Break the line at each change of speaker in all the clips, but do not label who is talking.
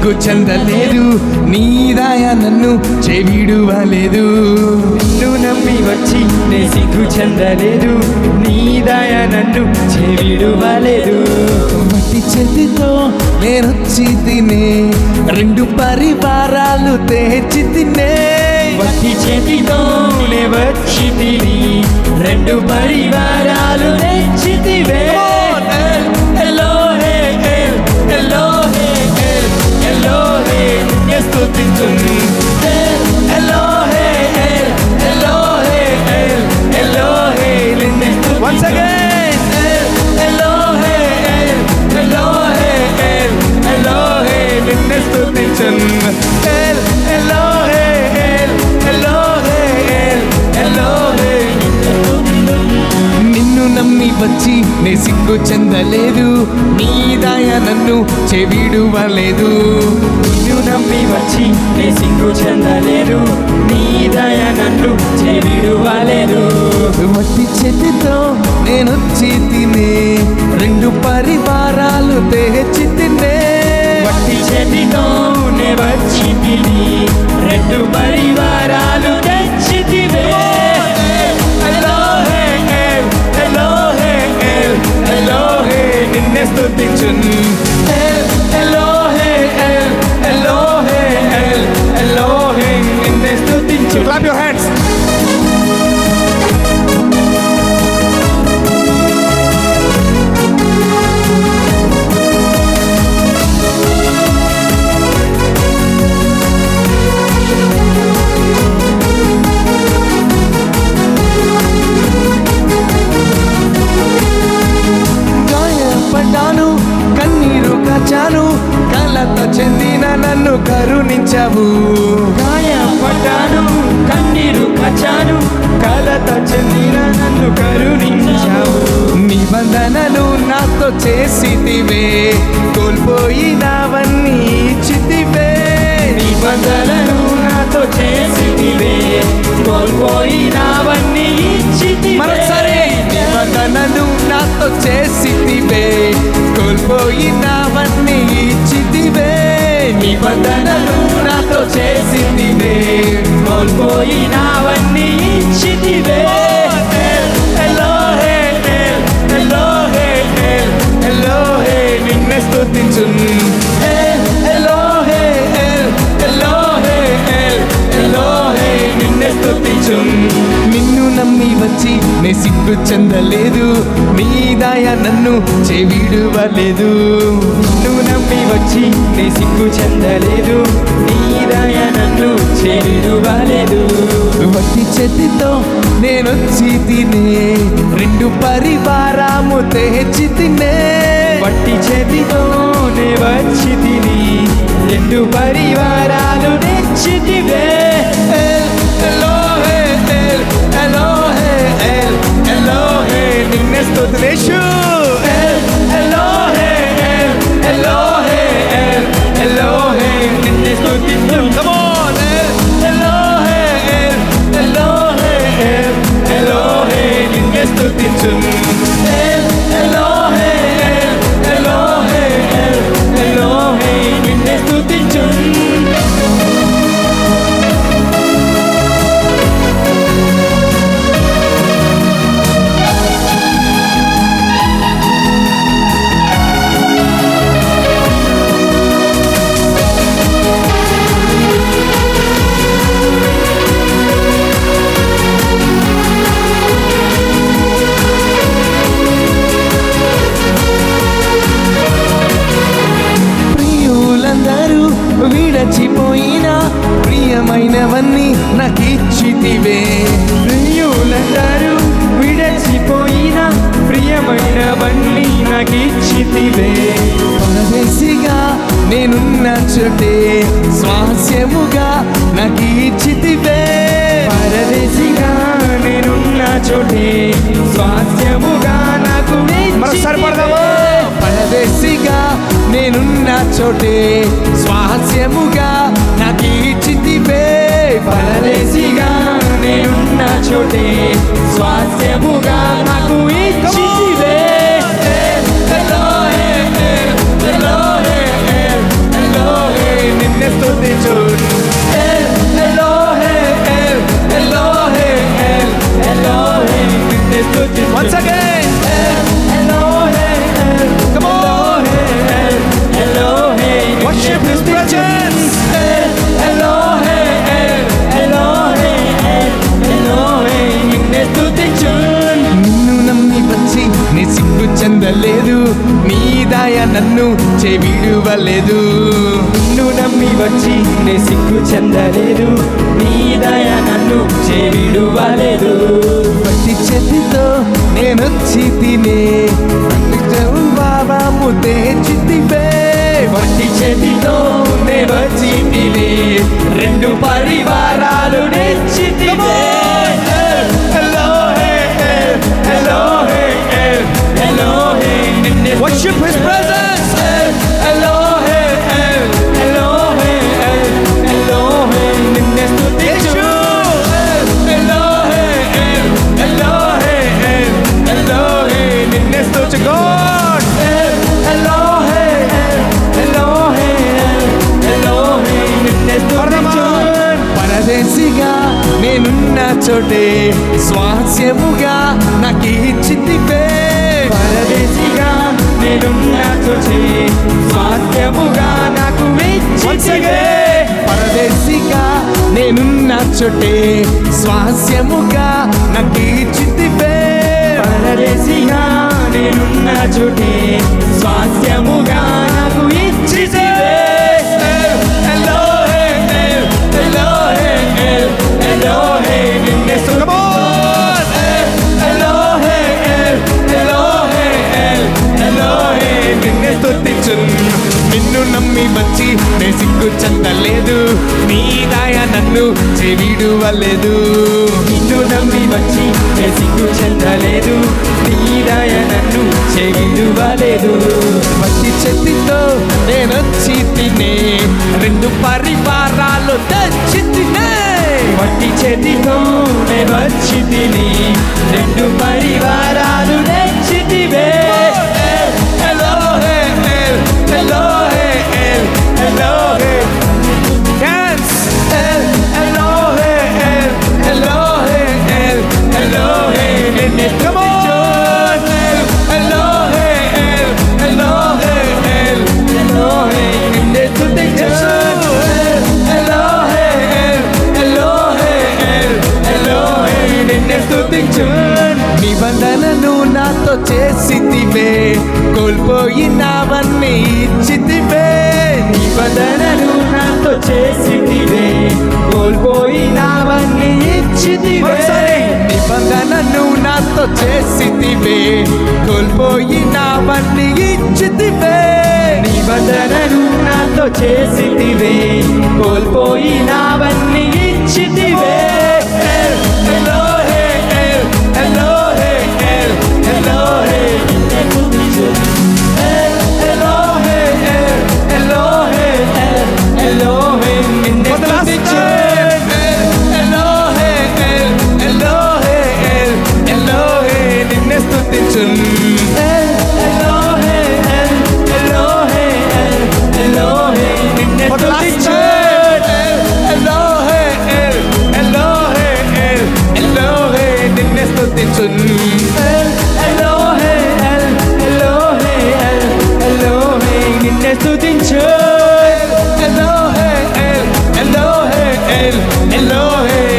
సిగ్గు చెందలేదు, నీ దయ నన్ను చెవిడువలేదు.
నిన్ను నమ్మి వచ్చి నే సిగ్గు చెందలేదు, నీ దయ నన్ను చెవిడువలేదు.
మట్టి చేతితో నేనొచ్చి తినే, రెండు పరివారాలు తెచ్చి తినే.
వట్టి చేతితో నే వచ్చి తిని, రెండు పరివారాలు తెచ్చితివే. ఎలోహే ఎల్, ఎలోహే ఎల్, ఎలోహే నిన్నే స్తుతించును. ఎలోహే ఎల్, ఎలోహే ఎల్, ఎలోహే నిన్నే స్తుతించును.
Once again.
ఎలోహే ఎల్, ఎలోహే ఎల్, ఎలోహే నిన్నే స్తుతించును.
ఎలోహే ఎల్, ఎలోహే ఎల్, ఎలోహే. నిన్ను నమ్మి వచ్చి నే సిగ్గు చెందలేదు, నీ దయ నన్ను చెవిడువలేదు.
నిన్ను నమ్మి వచ్చి నే సిగ్గు చెందలేదు, నీ దయ నన్ను చెవిడువలేదు.
మట్టి చేతితో నేనొచ్చి తినే, రెండు పరివారాలు తెచ్చి తినే.
వట్టి చేతితో నే వచ్చి తిని, రెండు పరివారాలు తెచ్చితివే. ఎలోహే ఎల్, ఎలోహే ఎల్, ఎలోహే నిన్నే స్తుతించును. ఎలోహే ఎల్, ఎలోహే ఎల్, ఎలోహే నిన్నే స్తుతించును.
Clap your hands. గాయపడ్డాను, కన్నీరు కాచాను, కలత చెందిన నన్ను కరుణించావు.
గాయపడ్డాను, కన్నీరు కచాను, కలత చెందిన నన్ను కరుణించావు.
నిబంధనలు నాతో చేసితివే, కోల్పోయినవన్నీ ఇచ్చితివే.
నిబంధనలు నాతో చేసితివే, కోల్పోయినవన్నీ ఇచ్చితివే.
మరోసారి నిబంధనలు నాతో చేసితివే, కోల్పోయినవన్నీ ఇచ్చితివే.
నిబంధనలు నాతో చేసితివే, కోల్పోయినవన్నీ ఇచ్చితివే. ఎలోహే ఎల్, ఎలోహే ఎల్, ఎలోహే నిన్నే స్తుతించును. ఎలోహే ఎల్, ఎలోహే ఎల్, ఎలోహే నిన్నే స్తుతించును.
నిన్ను నమ్మి వచ్చి నే సిగ్గు చెందలేదు, నీ దయ నన్ను చెవిడువలేదు.
నిన్ను నమ్మి వచ్చి నే సిగ్గు చెందలేదు, నీ దయ నన్ను చెవిడువలేదు.
వట్టి చేతితో నేనొచ్చి తినే, రెండు పరివారము తెచ్చి తినే.
వట్టి చేతితో నే వచ్చి తిని, రెండు పరివారాలు తెచ్చితివే.
ఎలోహే ఎల్, ఎలోహే ఎల్, ఎలోహే నిన్నే స్తుతించు.
ఎలోహే ఎల్, ఎలోహే ఎల్, ఎలోహే నిన్నే స్తుతించును.
Come on.
ఎలోహే ఎల్, ఎలోహే ఎల్, ఎలోహే నిన్నే స్తుతించును. ఎలోహే ఎల్, ఎలోహే ఎల్, ఎలోహే నిన్నే స్తుతించును.
ప్రియులందరూ విడచిపోయిన ప్రియమైనవన్నీ నాకిచ్చితివే.
ప్రియులందరూ విడచిపోయిన ప్రియమైనవన్నీ నాకిచ్చితివే.
పరదేశిగా నేనున్న చోటే స్వాస్యముగా నాకిచ్చితివే.
పరదేశిగా నేనున్న చోటే స్వాస్థ్యముగా నాకు
మరోసారి పడదామా? పరదేశిగా నేనున్న చోటే స్వాస్యముగా నాకిచ్చితివే.
పరదేశిగా నేనున్న చోటే స్వాస్థ్యముగా నాకు ఇచ్చితివే. ఎలోహే ఎల్, ఎలోహే ఎల్, ఎలోహే
వీడువలేదు.
నిన్ను నమ్మి వచ్చి నే సిగ్గు చెందలేదు, నీ దయ నన్ను విడువలేదు.
వట్టి చేతితో నేనొచ్చి తినే బాబా ముద్దే చిత్తివే.
వట్టి చేతితో నే వచ్చి తినే, రెండు పరివారాలు నెచ్చితివే.
Worship His presence.
నిన్నే స్తుతించు.
నిన్నే స్తుతించు God.
నిన్నే స్తుతించు.
పరదేశిగా నేనున్న చోటే స్వాస్యముగా నాకు ఇచ్చితివే.
పరదేశిగా నేనున్న చోటే స్వాస్థ్యముగా నాకు ఇచ్చితివే.
పరదేశిగా నేనున్న చోటే స్వాస్యముగా నాకు ఇచ్చితివే.
పరదేశిగా నేనున్న చోటే స్వాస్థ్యముగా నాకు ఇచ్చితివే. నిన్నే
నిన్ను నమ్మి వచ్చి నే సిగ్గు చెందలేదు, నీ దయ నన్ను విడువలేదు.
నిన్ను నమ్మి వచ్చి నే సిగ్గు చెందలేదు, నీ దయ నన్ను విడువలేదు.
వట్టి చేతితో నేనొచ్చి తినే, రెండు పరివారాలు తెచ్చి తినే.
వట్టి చేతితో నే వచ్చి తిని, రెండు పరివారాలు నెచ్చితివే.
నిబంధనను నాతో చేసితివే, కోల్పోయినవన్నీ ఇచ్చితివే.
నిబంధనను నాతో చేసితివే, కోల్పోయినవన్నీ ఇచ్చితివే.
నిబంధనను నాతో చేసితివే, కోల్పోయినవన్నీ ఇచ్చితివే.
నిబంధనను నాతో చేసితివే, కోల్పోయినవన్నీ ఇచ్చితివే.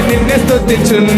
నిన్నే స్తుతించున్.